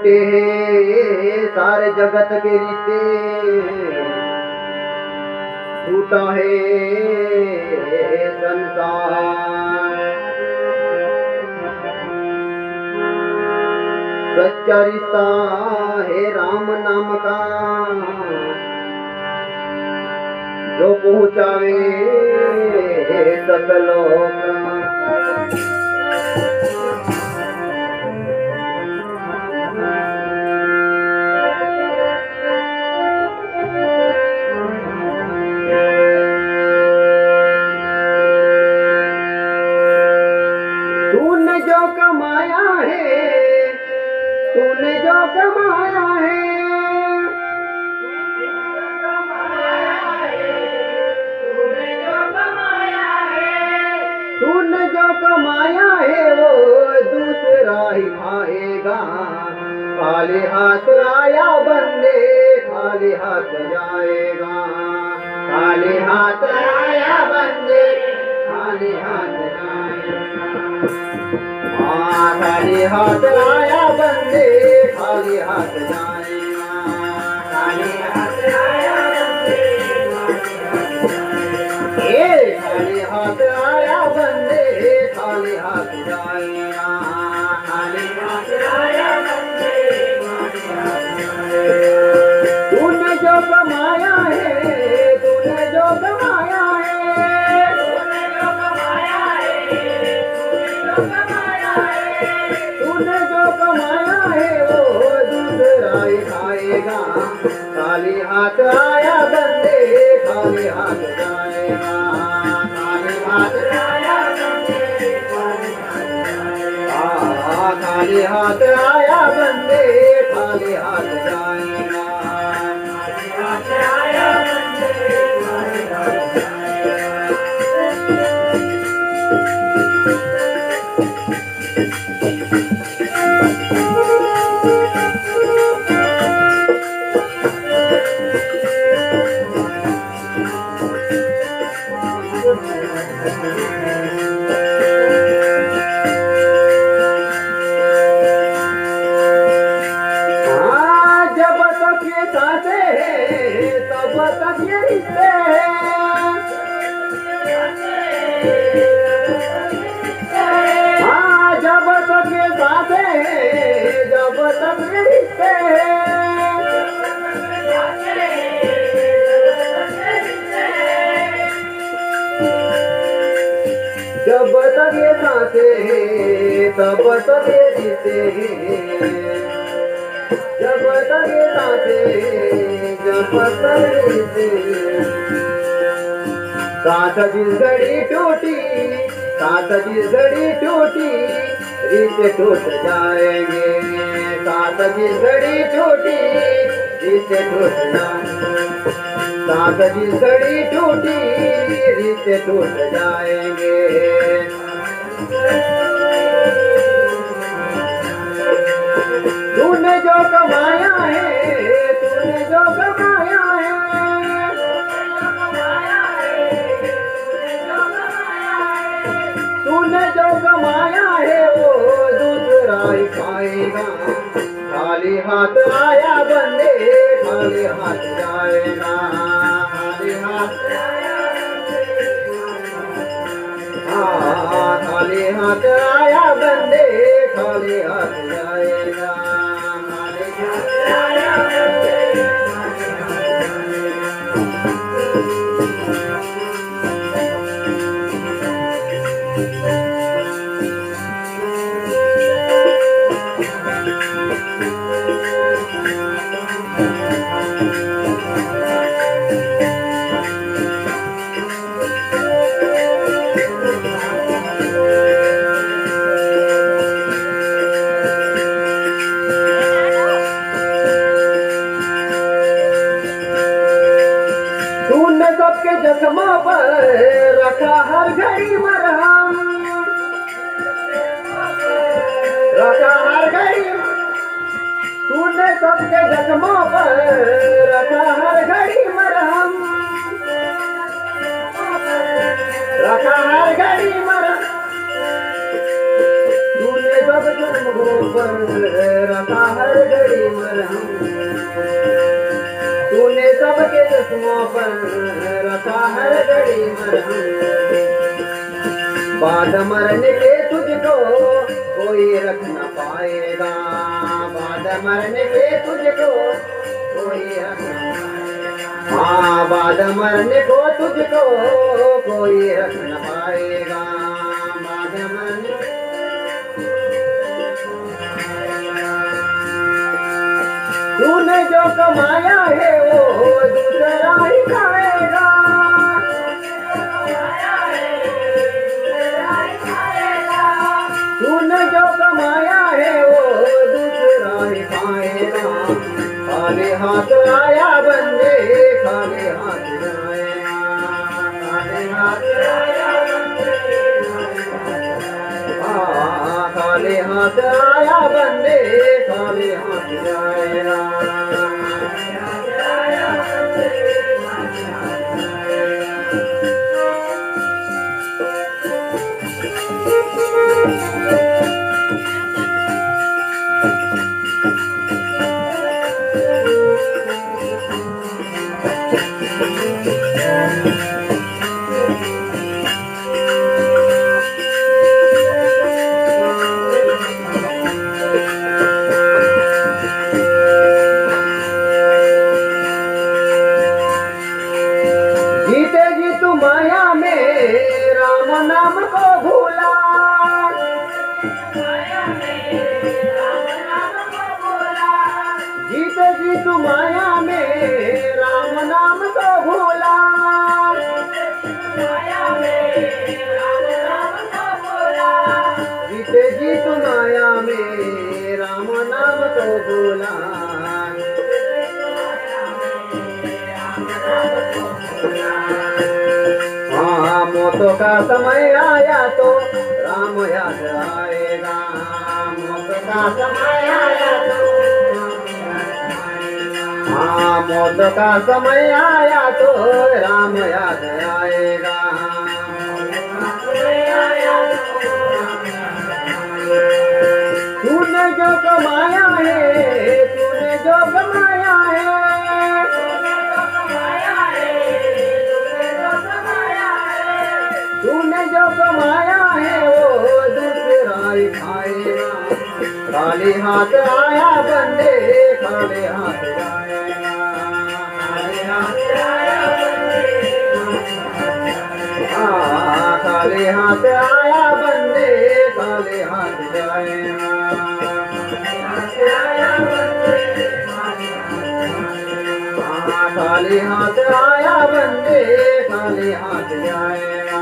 टूटे हैं सारे जगत के रिश्ते, टूटा है संसार। सच्चा रिश्ता है राम नाम का, जो पहुँचावे सतलोक। तूने जो कमाया है, तूने जो कमाया है, तूने जो कमाया है वो दूसरा ही खाएगा। खाली हाथ आया बंदे, खाली हाथ जाएगा। खाली हाथ आया बंदे, खाली हाथ जाएगा। खाली हाथ आया बंदे, खाली हाथ जाएगा। खाली हाथ आया बंदे, खाली हाथ आया बंदे, खाली हाथ जाएगा। खाली हाथ आया बंदे, तूने जो कमाया है, तूने जो कमाया है, तूने जो कमाया है, तूने जो कमाया है वो दूसरा ही खाएगा। खाली हाथ आया बंदे, खाली हाथ जाएगा। खाली हाथ आया बंदे, खाली हाथ आया बंदे, खाली हाथ जाएगा। खाली हाथ आया बंदे, खाली हाथ जाएगा। जब तक ये सांसें हैं तब तक ये रिश्ते हैं। हाँ, जब तक ये सांसें हैं जब तक ये रिश्ते हैं। जब तक ये सांसें हैं तब तक ये रिश्ते हैं। जब तक ये सांसें हैं जब तक ये रिश्ते हैं। सांस जिस घड़ी टूटी, सांस जिस घड़ी टूटी, रिश्ते टूट जाएंगे। सांस जिस घड़ी टूटी, रिश्ते टूट जाएंगे। सांस जिस घड़ी टूटी, रिश्ते टूट जाएंगे। तूने जो कमाया है, तूने जो कमाया है, तूने जो कमाया है वो दूसरा ही खाएगा। खाली हाथ आया बंदे, खाली हाथ जाएगा। खाली हाथ खाली हाथ आया बंदे, खाली हाथ जाएगा। खाली हाथ आया बंदे, तूने सबके जख्मों पर रखा हर घड़ी मरहम, रखा हर घड़ी। तूने सबके जख्मों पर रखा हर घड़ी मरहम, रखा हर घड़ी मरहम। तूने सब जख्मों पर रखा हर घड़ी सबके चश्मों पर रखा हर घड़ी मरहम। बाद मरने के तुझको कोई रख न पाएगा, बाद मरने के तुझको कोई रख न पाएगा। हाँ, बाद मरने को तुझको कोई रख न पाएगा, बाद मरने तूने जो कमाया है वो दूसरा ही खाएगा। तूने जो कमाया है वो दूसरा ही खाएगा। खाली हाथ आया बंदे, खाली हाथ जाएगा, खाली हाथ आया बंदे, खाली हाथ आया बंदे, खाली हाथ जाएगा। जीते जी तू माया में राम नाम को भूला, जीते जी तू माया में राम नाम को भूला। जीते जी तू माया में राम नाम को भूला। हाँ, मौतों का समय आया तो राम याद आएगा, मौत का समय आया तो, हाँ, मौत का समय आया तो राम याद आएगा। तूने जो कमाया है, तूने जो कमाया है, तूने जो कमाया है वो दूसरा ही खाएगा। खाली हाथ आया बंदे, खाली हाथ जाएगा, खाली हाथ आया बंदे, खाली हाथ आया बंदे, खाली हाथ जाएगा। खाली हाथ आया बंदे, खाली हाथ जाएगा।